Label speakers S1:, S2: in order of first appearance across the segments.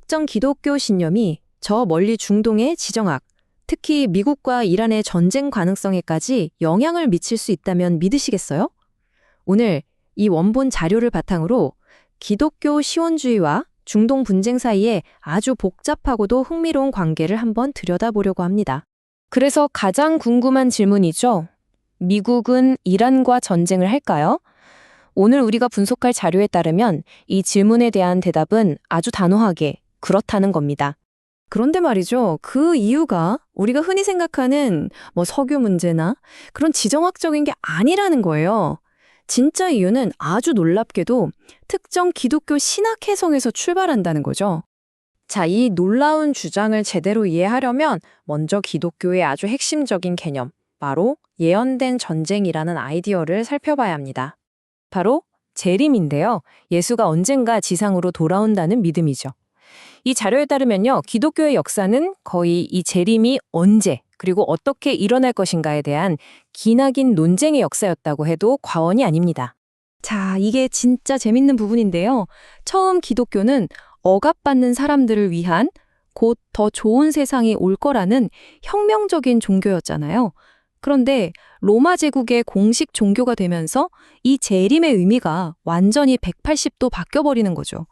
S1: 특정 기독교 신념이 저 멀리 중동의 지정학, 특히 미국과 이란의 전쟁 가능성에까지 영향을 미칠 수 있다면 믿으시겠어요? 오늘 이 원본 자료를 바탕으로 기독교 시온주의와 중동 분쟁 사이에 아주 복잡하고도 흥미로운 관계를 한번 들여다보려고 합니다. 그래서 가장 궁금한 질문이죠. 미국은 이란과 전쟁을 할까요? 오늘 우리가 분석할 자료에 따르면 이 질문에 대한 대답은 아주 단호하게 그렇다는 겁니다. 그런데 말이죠. 그 이유가 우리가 흔히 생각하는 석유 문제나 그런 지정학적인 게 아니라는 거예요. 진짜 이유는 아주 놀랍게도 특정 기독교 신학 해석에서 출발한다는 거죠. 자, 이 놀라운 주장을 제대로 이해하려면 먼저 기독교의 아주 핵심적인 개념, 바로 예언된 전쟁이라는 아이디어를 살펴봐야 합니다. 바로 재림인데요. 예수가 언젠가 지상으로 돌아온다는 믿음이죠. 이 자료에 따르면요, 기독교의 역사는 거의 이 재림이 언제 그리고 어떻게 일어날 것인가에 대한 기나긴 논쟁의 역사였다고 해도 과언이 아닙니다. 자, 이게 진짜 재밌는 부분인데요. 처음 기독교는 억압받는 사람들을 위한 곧 더 좋은 세상이 올 거라는 혁명적인 종교였잖아요. 그런데 로마 제국의 공식 종교가 되면서 이 재림의 의미가 완전히 180도 바뀌어버리는 거죠.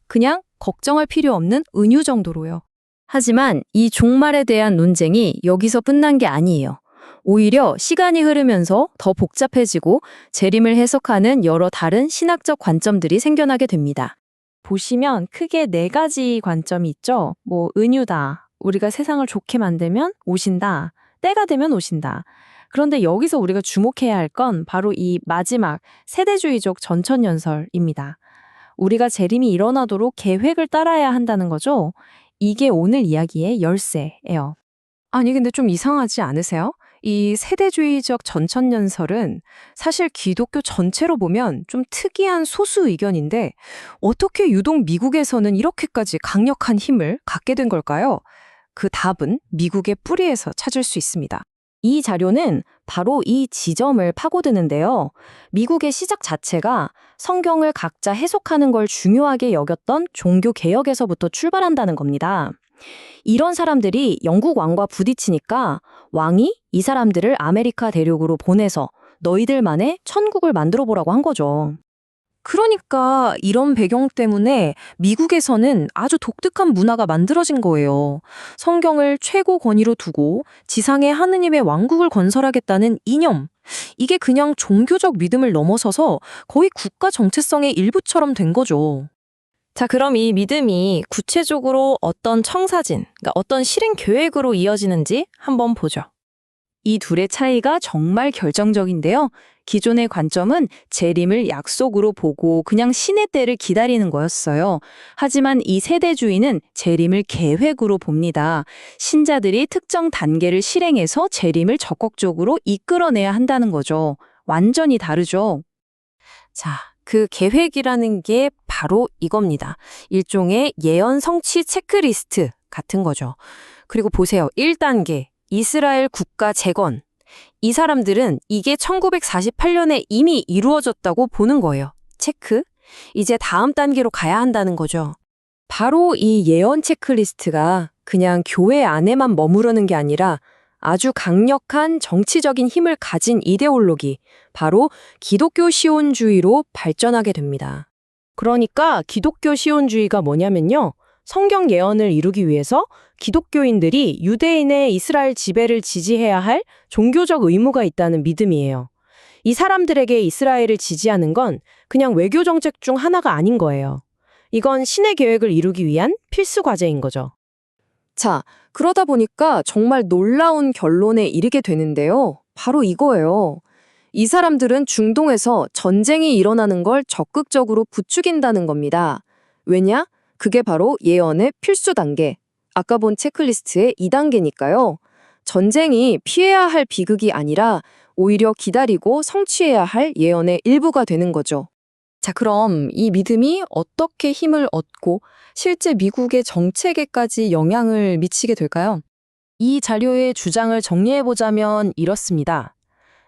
S1: 그냥 걱정할 필요 없는 은유 정도로요. 하지만 이 종말에 대한 논쟁이 여기서 끝난 게 아니에요. 오히려 시간이 흐르면서 더 복잡해지고 재림을 해석하는 여러 다른 신학적 관점들이 생겨나게 됩니다. 보시면 크게 4가지 관점이 있죠. 은유다. 우리가 세상을 좋게 만들면 오신다. 때가 되면 오신다. 그런데 여기서 우리가 주목해야 할 건 바로 이 마지막 세대주의적 전천연설입니다. 우리가 재림이 일어나도록 계획을 따라야 한다는 거죠. 이게 오늘 이야기의 열쇠예요. 아니 근데 좀 이상하지 않으세요? 이 세대주의적 전천연설은 사실 기독교 전체로 보면 좀 특이한 소수 의견인데 어떻게 유독 미국에서는 이렇게까지 강력한 힘을 갖게 된 걸까요? 그 답은 미국의 뿌리에서 찾을 수 있습니다. 이 자료는 바로 이 지점을 파고드는데요. 미국의 시작 자체가 성경을 각자 해석하는 걸 중요하게 여겼던 종교 개혁에서부터 출발한다는 겁니다. 이런 사람들이 영국 왕과 부딪히니까 왕이 이 사람들을 아메리카 대륙으로 보내서 너희들만의 천국을 만들어 보라고 한 거죠. 그러니까 이런 배경 때문에 미국에서는 아주 독특한 문화가 만들어진 거예요. 성경을 최고 권위로 두고 지상에 하느님의 왕국을 건설하겠다는 이념. 이게 그냥 종교적 믿음을 넘어서서 거의 국가 정체성의 일부처럼 된 거죠. 자, 그럼 이 믿음이 구체적으로 어떤 청사진, 그러니까 어떤 실행 계획으로 이어지는지 한번 보죠. 이 둘의 차이가 정말 결정적인데요. 기존의 관점은 재림을 약속으로 보고 그냥 신의 때를 기다리는 거였어요. 하지만 이 세대주의는 재림을 계획으로 봅니다. 신자들이 특정 단계를 실행해서 재림을 적극적으로 이끌어내야 한다는 거죠. 완전히 다르죠. 자, 그 계획이라는 게 바로 이겁니다. 일종의 예언 성취 체크리스트 같은 거죠. 그리고 보세요. 1단계. 이스라엘 국가 재건. 이 사람들은 이게 1948년에 이미 이루어졌다고 보는 거예요. 체크. 이제 다음 단계로 가야 한다는 거죠. 바로 이 예언 체크리스트가 그냥 교회 안에만 머무르는 게 아니라 아주 강력한 정치적인 힘을 가진 이데올로기, 바로 기독교 시온주의로 발전하게 됩니다. 그러니까 기독교 시온주의가 뭐냐면요. 성경 예언을 이루기 위해서 기독교인들이 유대인의 이스라엘 지배를 지지해야 할 종교적 의무가 있다는 믿음이에요. 이 사람들에게 이스라엘을 지지하는 건 그냥 외교 정책 중 하나가 아닌 거예요. 이건 신의 계획을 이루기 위한 필수 과제인 거죠. 자, 그러다 보니까 정말 놀라운 결론에 이르게 되는데요. 바로 이거예요. 이 사람들은 중동에서 전쟁이 일어나는 걸 적극적으로 부추긴다는 겁니다. 왜냐? 그게 바로 예언의 필수 단계. 아까 본 체크리스트의 2단계니까요. 전쟁이 피해야 할 비극이 아니라 오히려 기다리고 성취해야 할 예언의 일부가 되는 거죠. 자, 그럼 이 믿음이 어떻게 힘을 얻고 실제 미국의 정책에까지 영향을 미치게 될까요? 이 자료의 주장을 정리해보자면 이렇습니다.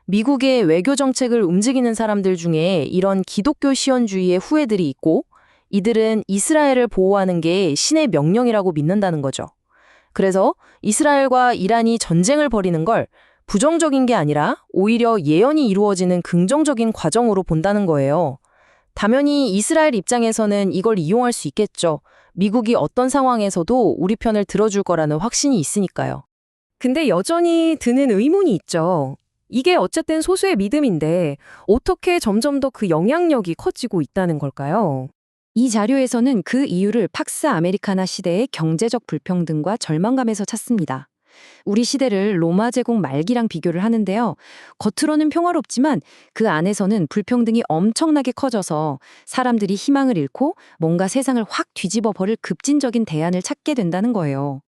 S1: 미국의 외교 정책을 움직이는 사람들 중에 이런 기독교 시온주의의 후예들이 있고 이들은 이스라엘을 보호하는 게 신의 명령이라고 믿는다는 거죠. 그래서 이스라엘과 이란이 전쟁을 벌이는 걸 부정적인 게 아니라 오히려 예언이 이루어지는 긍정적인 과정으로 본다는 거예요. 당연히 이스라엘 입장에서는 이걸 이용할 수 있겠죠. 미국이 어떤 상황에서도 우리 편을 들어줄 거라는 확신이 있으니까요. 근데 여전히 드는 의문이 있죠. 이게 어쨌든 소수의 믿음인데 어떻게 점점 더 그 영향력이 커지고 있다는 걸까요? 이 자료에서는 그 이유를 팍스 아메리카나 시대의 경제적 불평등과 절망감에서 찾습니다. 우리 시대를 로마 제국 말기랑 비교를 하는데요. 겉으로는 평화롭지만 그 안에서는 불평등이 엄청나게 커져서 사람들이 희망을 잃고 뭔가 세상을 확 뒤집어 버릴 급진적인 대안을 찾게 된다는 거예요.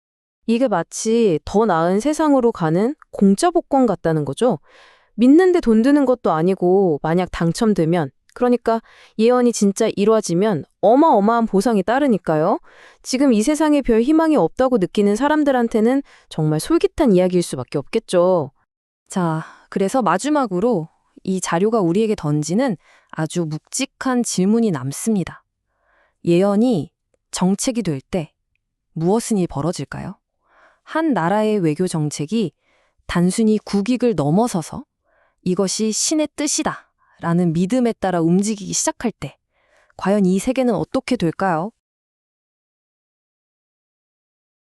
S1: 이게 마치 더 나은 세상으로 가는 공짜 복권 같다는 거죠. 믿는데 돈 드는 것도 아니고 만약 당첨되면 그러니까 예언이 진짜 이루어지면 어마어마한 보상이 따르니까요. 지금 이 세상에 별 희망이 없다고 느끼는 사람들한테는 정말 솔깃한 이야기일 수밖에 없겠죠. 자, 그래서 마지막으로 이 자료가 우리에게 던지는 아주 묵직한 질문이 남습니다. 예언이 정책이 될 때 무엇이 벌어질까요? 한 나라의 외교 정책이 단순히 국익을 넘어서서 이것이 신의 뜻이다 라는 믿음에 따라 움직이기 시작할 때 과연 이 세계는 어떻게 될까요?